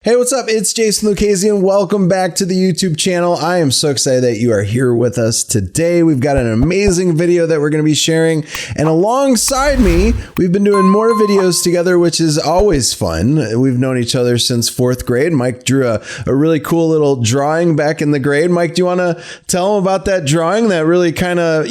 Hey, what's up? It's Jason Lucchese and welcome back to the YouTube channel. I am so excited that you are here with us today. We've got an amazing video that we're going to be sharing, and alongside me, we've been doing more videos together, which is always fun. We've known each other since 4th grade. Mike drew a really cool little drawing back in the grade. Mike, do you want to tell him about that drawing that really kind of,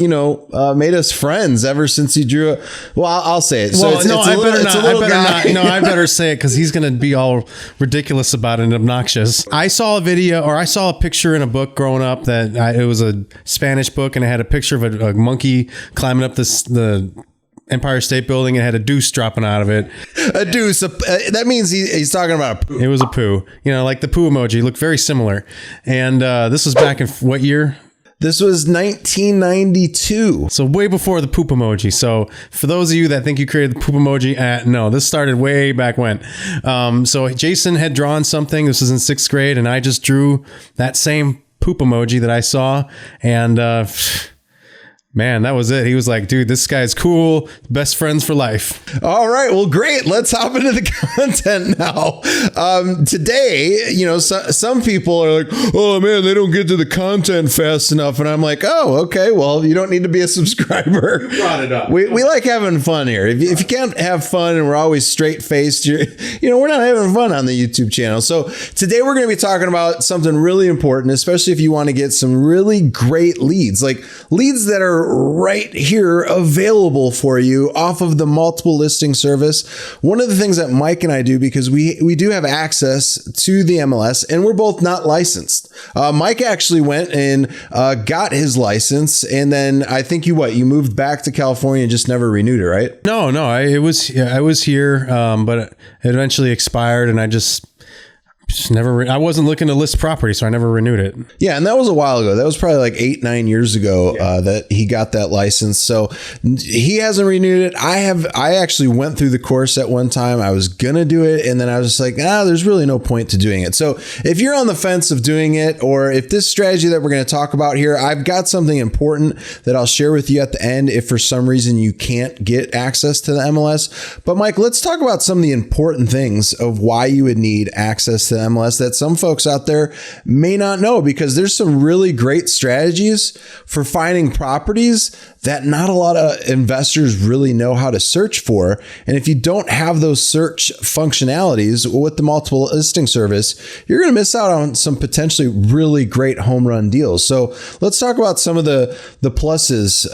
made us friends ever since you drew it? Well, I'll say it. So I better say it because he's going to be all ridiculous about it and obnoxious. I saw a picture in a book growing up it was a Spanish book, and it had a picture of a monkey climbing up the Empire State Building and had a deuce dropping out of it. A deuce. That means he's talking about a poo. It was a poo. Like the poo emoji. Looked very similar. And this was back in what year? This was 1992. So way before the poop emoji. So for those of you that think you created the poop emoji, no, this started way back when. So Jason had drawn something. This was in 6th grade, and I just drew that same poop emoji that I saw. And man, that was it. He was like, dude, this guy's cool. Best friends for life. All right. Well, great. Let's hop into the content now. Today, some people are like, oh man, they don't get to the content fast enough. And I'm like, oh, okay. Well, you don't need to be a subscriber. You brought it up. We like having fun here. If you can't have fun and we're always straight faced, we're not having fun on the YouTube channel. So today we're going to be talking about something really important, especially if you want to get some really great leads, like leads that are right here available for you off of the multiple listing service. One of the things that Mike and I do, because we do have access to the MLS and we're both not licensed. Mike actually went and got his license, and then I think you moved back to California and just never renewed it, right? No, I was here, but it eventually expired, and I just never. I wasn't looking to list property, so I never renewed it. Yeah, and that was a while ago. That was probably like 8-9 years ago that he got that license. So he hasn't renewed it. I actually went through the course at one time. I was gonna do it, and then I was just like, there's really no point to doing it. So if you're on the fence of doing it, or if this strategy that we're going to talk about here, I've got something important that I'll share with you at the end if for some reason you can't get access to the MLS. But Mike, let's talk about some of the important things of why you would need access to the MLS that some folks out there may not know, because there's some really great strategies for finding properties that not a lot of investors really know how to search for. And if you don't have those search functionalities with the multiple listing service, you're going to miss out on some potentially really great home run deals. So let's talk about some of the pluses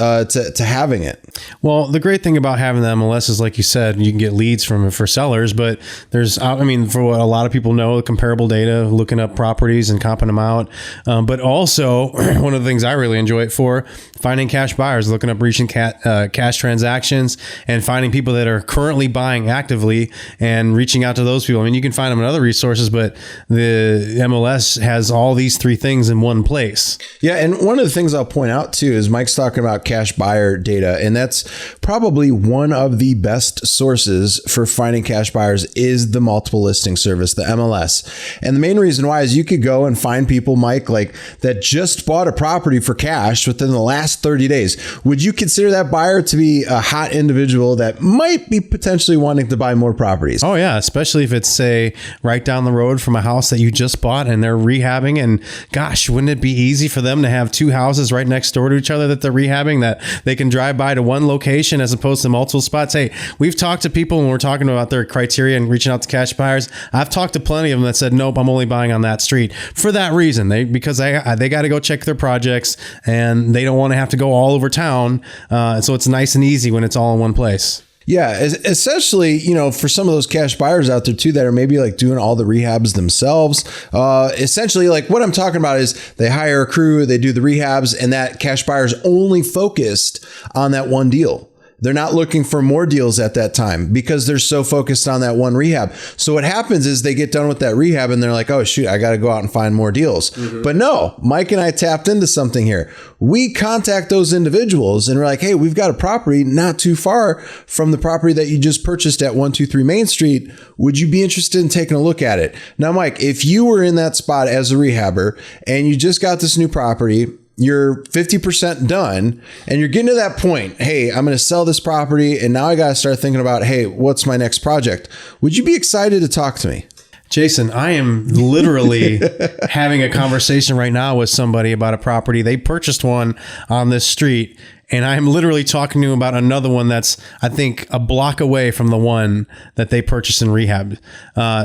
to having it. Well, the great thing about having the MLS is, like you said, you can get leads from it for sellers, but there's, for what a lot of people know, comparable data, looking up properties and comping them out. But also one of the things I really enjoy it for, finding cash buyers, looking up recent cash transactions and finding people that are currently buying actively and reaching out to those people. You can find them in other resources, but the MLS has all these three things in one place. Yeah. And one of the things I'll point out too is Mike's talking about cash buyer data, and that's probably one of the best sources for finding cash buyers is the multiple listing service, the MLS. And the main reason why is you could go and find people, Mike, like that just bought a property for cash within the last 30 days. Would you consider that buyer to be a hot individual that might be potentially wanting to buy more properties? Oh yeah, especially if it's, say, right down the road from a house that you just bought and they're rehabbing. And gosh, wouldn't it be easy for them to have two houses right next door to each other that they're rehabbing, that they can drive by to one location as opposed to multiple spots? Hey, we've talked to people when we're talking about their criteria and reaching out to cash buyers. I've talked to plenty of them that said, nope, I'm only buying on that street for that reason. Because they got to go check their projects and they don't want to have to go all over town. So it's nice and easy when it's all in one place. Yeah, essentially, for some of those cash buyers out there too that are maybe like doing all the rehabs themselves. Essentially, like what I'm talking about is they hire a crew, they do the rehabs, and that cash buyer is only focused on that one deal. They're not looking for more deals at that time because they're so focused on that one rehab. So what happens is they get done with that rehab and they're like, oh shoot, I got to go out and find more deals. Mm-hmm. But no, Mike and I tapped into something here. We contact those individuals and we're like, hey, we've got a property not too far from the property that you just purchased at 123 Main Street. Would you be interested in taking a look at it? Now, Mike, if you were in that spot as a rehabber and you just got this new property, you're 50% done and you're getting to that point, hey, I'm going to sell this property and now I got to start thinking about, hey, what's my next project? Would you be excited to talk to me? Jason, I am literally having a conversation right now with somebody about a property. They purchased one on this street, and I'm literally talking to them about another one that's, I think, a block away from the one that they purchased and rehabbed.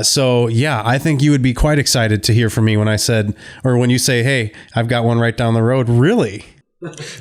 So yeah, I think you would be quite excited to hear from me when I said, or when you say, hey, I've got one right down the road. Really?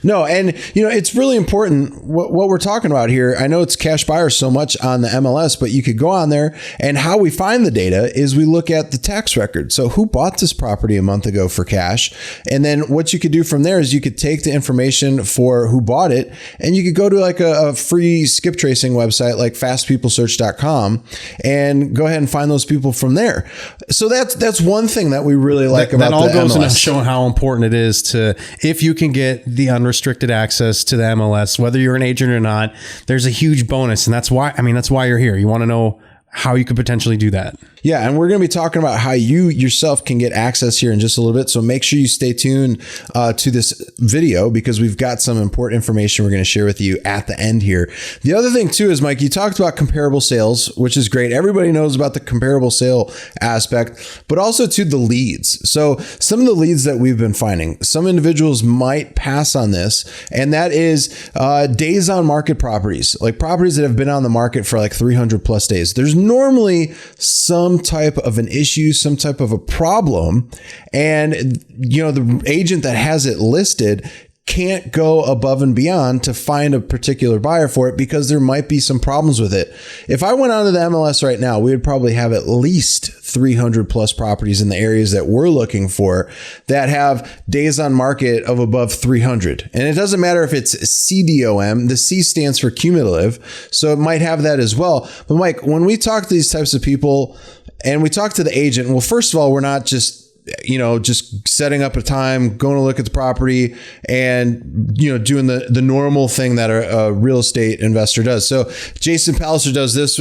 No, and it's really important what we're talking about here. I know it's cash buyers so much on the MLS, but you could go on there, and how we find the data is we look at the tax record. So who bought this property a month ago for cash? And then what you could do from there is you could take the information for who bought it, and you could go to like a free skip tracing website like fastpeoplesearch.com and go ahead and find those people from there. So that's one thing that we really like about that all the goes MLS. into showing how important it is to, if you can get the unrestricted access to the MLS, whether you're an agent or not, there's a huge bonus. And that's why you're here. You want to know how you could potentially do that. Yeah, and we're going to be talking about how you yourself can get access here in just a little bit. So make sure you stay tuned to this video, because we've got some important information we're going to share with you at the end here. The other thing too is, Mike, you talked about comparable sales, which is great. Everybody knows about the comparable sale aspect, but also to the leads. So some of the leads that we've been finding, some individuals might pass on this, and that is days on market properties, like properties that have been on the market for like 300 plus days. There's normally some type of an issue, some type of a problem. And, the agent that has it listed can't go above and beyond to find a particular buyer for it, because there might be some problems with it. If I went onto the MLS right now, we would probably have at least 300 plus properties in the areas that we're looking for that have days on market of above 300. And it doesn't matter if it's CDOM, the C stands for cumulative. So it might have that as well. But Mike, when we talk to these types of people and we talk to the agent, well, first of all, we're not just setting up a time, going to look at the property and, doing the normal thing that a real estate investor does. So Jason Palliser does this,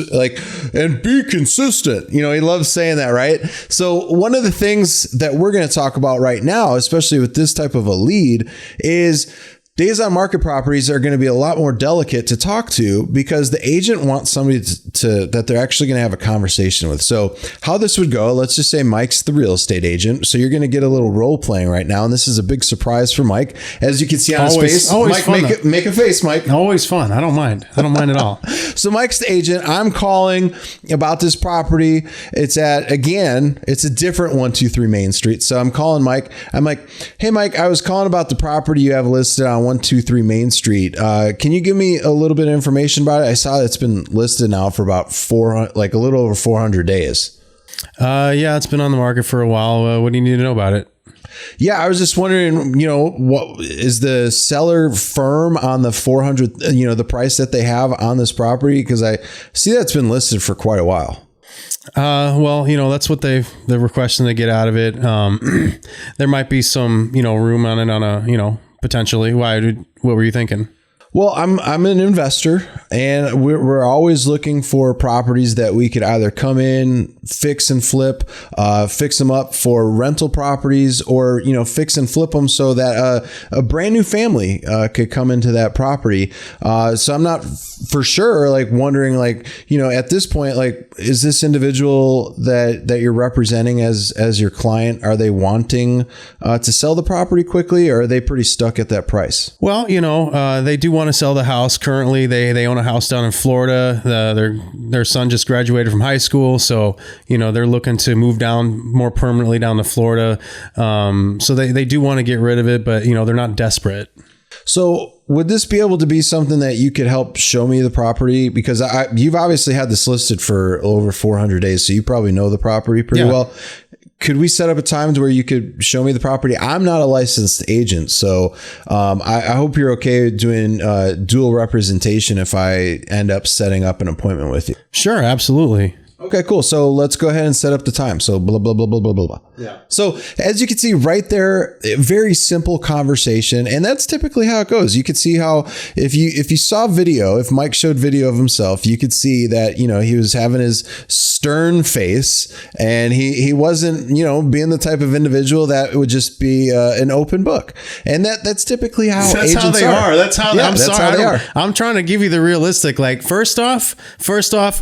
and be consistent. He loves saying that, right? So one of the things that we're going to talk about right now, especially with this type of a lead, is days on market properties are going to be a lot more delicate to talk to, because the agent wants somebody that they're actually going to have a conversation with. So how this would go, let's just say Mike's the real estate agent. So you're going to get a little role playing right now. And this is a big surprise for Mike, as you can see on his face. Mike, make a face, Mike. Always fun. I don't mind at all. So Mike's the agent. I'm calling about this property. It's a different 123 Main Street. So I'm calling Mike. I'm like, hey, Mike, I was calling about the property you have listed on 123 Main Street. Can you give me a little bit of information about it? I saw it's been listed now for about a little over 400 days. Yeah, it's been on the market for a while. What do you need to know about it? Yeah, I was just wondering, what is the seller firm on the 400, the price that they have on this property? Because I see that's been listed for quite a while. Well, that's what they're requesting to get out of it. There might be some, room on it potentially. Why? What were you thinking? Well, I'm an investor, and we're always looking for properties that we could either come in, fix and flip, fix them up for rental properties, or fix and flip them so that a brand new family could come into that property. So I'm not for sure wondering at this point, is this individual that you're representing as your client, are they wanting to sell the property quickly, or are they pretty stuck at that price? Well, they do want to sell the house. Currently, they own a house down in Florida. Their son just graduated from high school, so they're looking to move down more permanently down to Florida. So they do want to get rid of it, but they're not desperate. So would this be able to be something that you could help show me the property? Because you've obviously had this listed for over 400 days, so you probably know the property pretty well. Could we set up a time to where you could show me the property? I'm not a licensed agent, so I hope you're okay doing dual representation if I end up setting up an appointment with you. Sure, absolutely. Okay, cool. So let's go ahead and set up the time. So blah, blah, blah, blah, blah, blah, blah. Yeah. So as you can see right there, a very simple conversation. And that's typically how it goes. You could see how if you saw video, if Mike showed video of himself, you could see that, he was having his stern face, and he wasn't, being the type of individual that would just be an open book. And that's typically how agents how they are. That's how they are. I'm trying to give you the realistic, first off,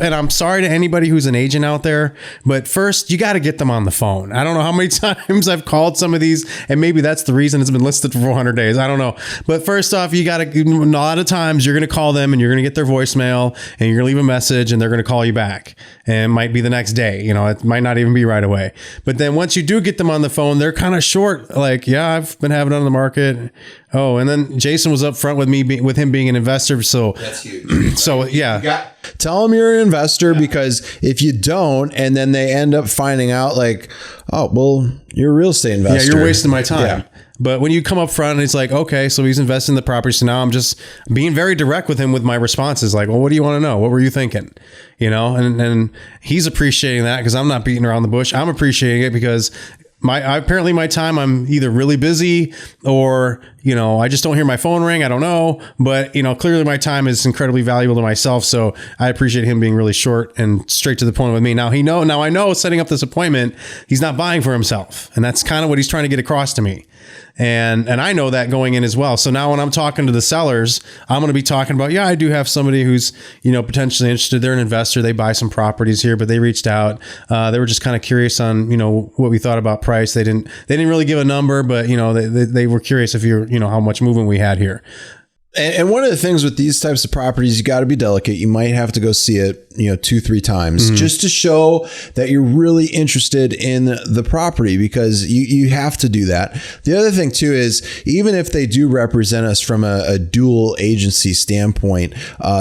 and I'm sorry to anybody who's an agent out there, but first you got to get them on the phone. I don't know how many times I've called some of these, and maybe that's the reason it's been listed for 400 days. I don't know. But first off, you got to, a lot of times you're going to call them and you're going to get their voicemail and you're going to leave a message and they're going to call you back. And it might be the next day, it might not even be right away. But then once you do get them on the phone, they're kind of short. Like, yeah, I've been having it on the market. Oh, and then Jason was up front with me, with him being an investor. So that's huge. So yeah. Tell them you're an investor, because if you don't, and then they end up finding out like, oh, well, you're a real estate investor. Yeah, you're wasting my time. Yeah. But when you come up front and it's like, okay, so he's investing in the property. So now I'm just being very direct with him with my responses. Like, well, what do you want to know? What were you thinking? And he's appreciating that because I'm not beating around the bush. I'm appreciating it because apparently my time, I'm either really busy or, I just don't hear my phone ring. I don't know. But, clearly my time is incredibly valuable to myself. So I appreciate him being really short and straight to the point with me. Now I know setting up this appointment, he's not buying for himself. And that's kind of what he's trying to get across to me. And I know that going in as well. So now when I'm talking to the sellers, I'm going to be talking about, I do have somebody who's, potentially interested. They're an investor. They buy some properties here, but they reached out. They were just kind of curious on, what we thought about price. They didn't really give a number, but they were curious if how much movement we had here. And one of the things with these types of properties, you got to be delicate. You might have to go see it, 2-3 times just to show that you're really interested in the property, because you have to do that. The other thing too is, even if they do represent us from a dual agency standpoint,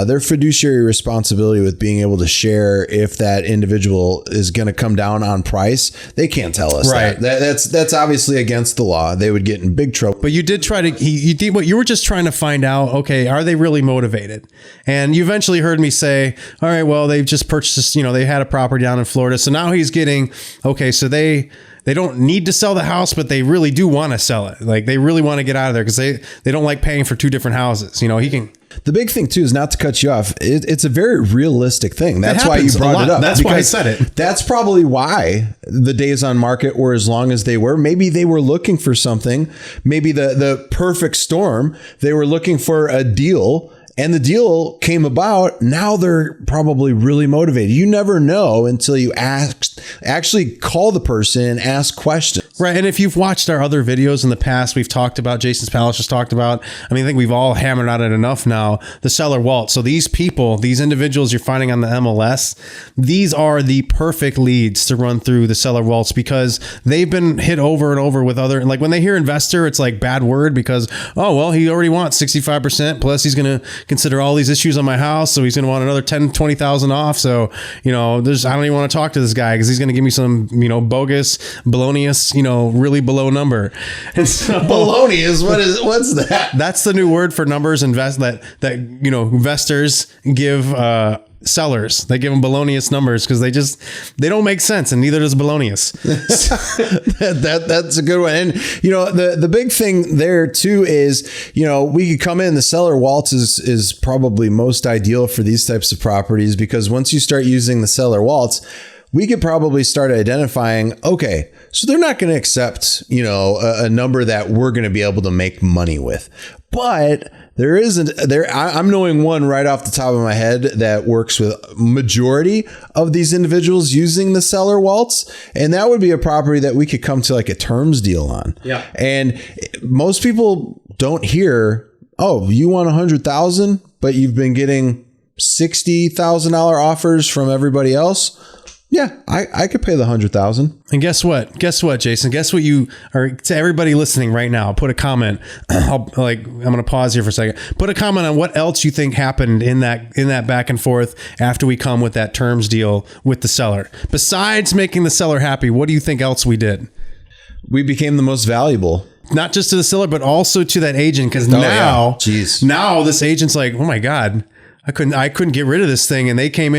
their fiduciary responsibility with being able to share if that individual is going to come down on price, they can't tell us right. That's obviously against the law. They would get in big trouble. But you did try to, you did what you were just trying to find out. Okay, are they really motivated? And you eventually heard me say, all right, well, they've just purchased this, they had a property down in Florida. So now he's getting, okay, so they don't need to sell the house, but they really do want to sell it. Like, they really want to get out of there because they don't like paying for 2 different houses. He can. The big thing too is, not to cut you off, it's a very realistic thing. That's why you brought it up. That's why I said it. That's probably why the days on market were as long as they were. Maybe they were looking for something, maybe the perfect storm. They were looking for a deal, and the deal came about. Now they're probably really motivated. You never know until you actually call the person and ask questions. Right. And if you've watched our other videos in the past, we've talked about, Jason's Palace just talked about, I think we've all hammered on it enough now, the seller waltz. So these people, these individuals you're finding on the MLS, these are the perfect leads to run through the seller waltz, because they've been hit over and over with other, like when they hear investor, it's like bad word because, oh, well, he already wants 65%. Plus he's going to consider all these issues on my house. So he's going to want another 10, 20,000 off. So, I don't even want to talk to this guy because he's going to give me some, bogus, balonious, really below number. And so, balonious, what's that? That's the new word for numbers that investors give sellers. They give them balonious numbers because they don't make sense, and neither does balonious. That's a good one. And the big thing there too is, we could come in, the seller waltz is probably most ideal for these types of properties, because once you start using the seller waltz, we could probably start identifying, okay, so they're not going to accept, a number that we're going to be able to make money with. But I'm knowing one right off the top of my head that works with majority of these individuals using the seller waltz. And that would be a property that we could come to like a terms deal on. Yeah. And most people don't hear, oh, you want 100,000, but you've been getting $60,000 offers from everybody else. Yeah, I could pay the 100,000. And guess what, Jason? Guess what you are, to everybody listening right now, put a comment. I'm going to pause here for a second. Put a comment on what else you think happened in that back and forth after we come with that terms deal with the seller. Besides making the seller happy, what do you think else we did? We became the most valuable. Not just to the seller, but also to that agent. Because now this agent's like, oh my God, I couldn't get rid of this thing. And they came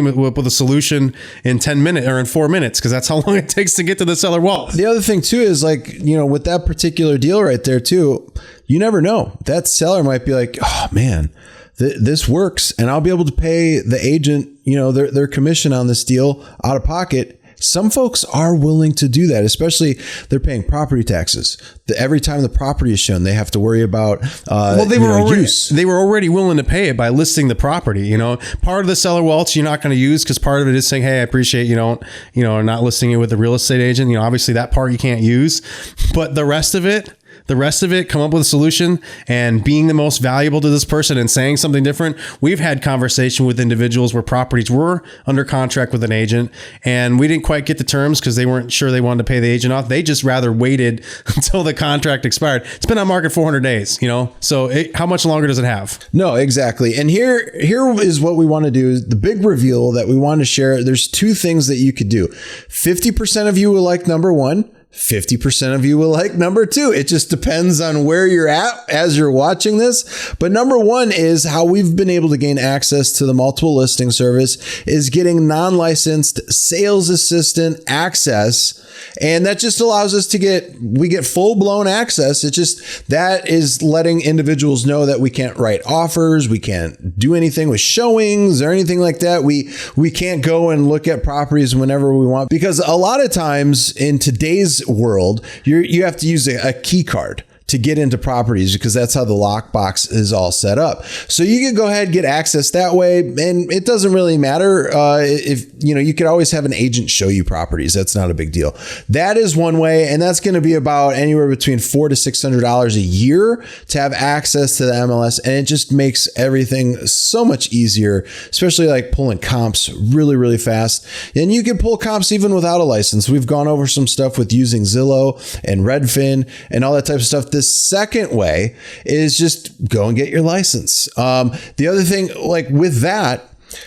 up with a solution in 10 minutes or in 4 minutes, because that's how long it takes to get to the seller waltz. The other thing too is, like, with that particular deal right there too, you never know. That seller might be like, oh man, this works, and I'll be able to pay the agent, their commission on this deal out of pocket. Some folks are willing to do that, especially they're paying property taxes. Every time the property is shown, they have to worry about they were use. They were already willing to pay it by listing the property. Part of the seller wealth you're not going to use because part of it is saying, hey, I appreciate you don't, not listing it with the real estate agent. Obviously that part you can't use, but the rest of it, come up with a solution and being the most valuable to this person and saying something different. We've had conversation with individuals where properties were under contract with an agent and we didn't quite get the terms because they weren't sure they wanted to pay the agent off. They just rather waited until the contract expired. It's been on market 400 days, so how much longer does it have? No, exactly. And here is what we want to do is the big reveal that we want to share. There's two things that you could do. 50% of you will like number one. 50% of you will like number two. It just depends on where you're at as you're watching this. But number one is how we've been able to gain access to the multiple listing service is getting non-licensed sales assistant access. And that just allows us to get full blown access. That is letting individuals know that we can't write offers. We can't do anything with showings or anything like that. We can't go and look at properties whenever we want, because a lot of times in today's world, you have to use a key card to get into properties because that's how the lockbox is all set up. So you can go ahead and get access that way. And it doesn't really matter if, you could always have an agent show you properties. That's not a big deal. That is one way. And that's going to be about anywhere between $400 to $600 a year to have access to the MLS. And it just makes everything so much easier, especially like pulling comps really, really fast. And you can pull comps even without a license. We've gone over some stuff with using Zillow and Redfin and all that type of stuff. The second way is just go and get your license. The other thing, like with that,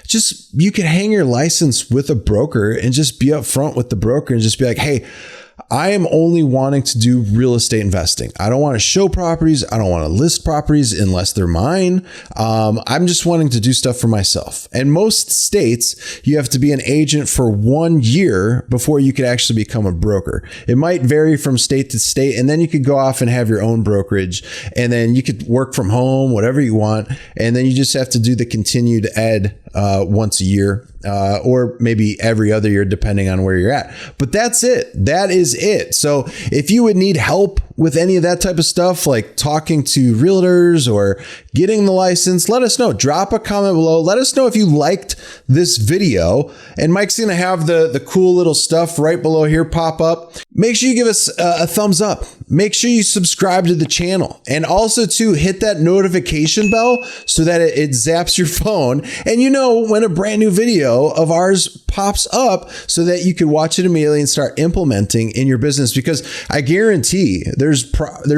just you can hang your license with a broker and just be upfront with the broker and just be like, hey, I am only wanting to do real estate investing. I don't want to show properties. I don't want to list properties unless they're mine. I'm just wanting to do stuff for myself. And most states, you have to be an agent for 1 year before you could actually become a broker. It might vary from state to state, and then you could go off and have your own brokerage, and then you could work from home, whatever you want. And then you just have to do the continued ed once a year. Or maybe every other year, depending on where you're at. But that's it. That is it. So if you would need help with any of that type of stuff, like talking to realtors or getting the license, let us know. Drop a comment below. Let us know if you liked this video. And Mike's going to have the cool little stuff right below here pop up. Make sure you give us a thumbs up. Make sure you subscribe to the channel. And also to hit that notification bell so that it zaps your phone. And when a brand new video of ours pops up so that you can watch it immediately and start implementing in your business, because I guarantee there's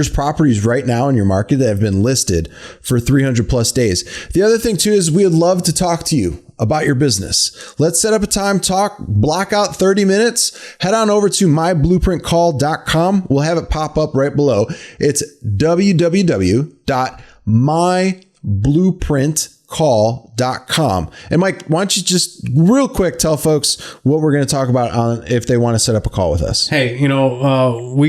properties right now in your market that have been listed for 300 plus days. The other thing too is we would love to talk to you about your business. Let's set up a time, block out 30 minutes, head on over to myblueprintcall.com. We'll have it pop up right below. It's www.myblueprintcall.com. And Mike, why don't you just real quick tell folks what we're going to talk about on if they want to set up a call with us. Hey, we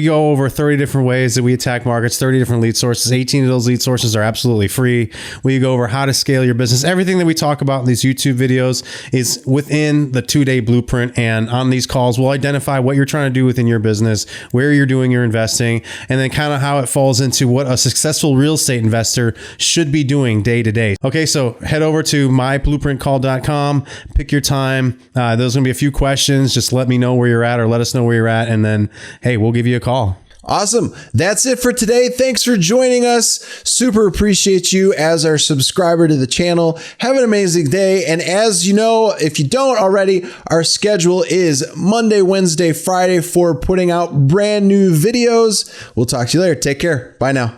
go over 30 different ways that we attack markets, 30 different lead sources. 18 of those lead sources are absolutely free. We go over how to scale your business. Everything that we talk about in these YouTube videos is within the 2-day blueprint. And on these calls, we'll identify what you're trying to do within your business, where you're doing your investing, and then kind of how it falls into what a successful real estate investor should be doing day to day. Okay, so head over to myblueprintcall.com, pick your time. There's going to be a few questions. Just let me know where you're at or let us know where you're at. And then, hey, we'll give you a call. Awesome. That's it for today. Thanks for joining us. Super appreciate you as our subscriber to the channel. Have an amazing day. And as you know, if you don't already, our schedule is Monday, Wednesday, Friday for putting out brand new videos. We'll talk to you later. Take care. Bye now.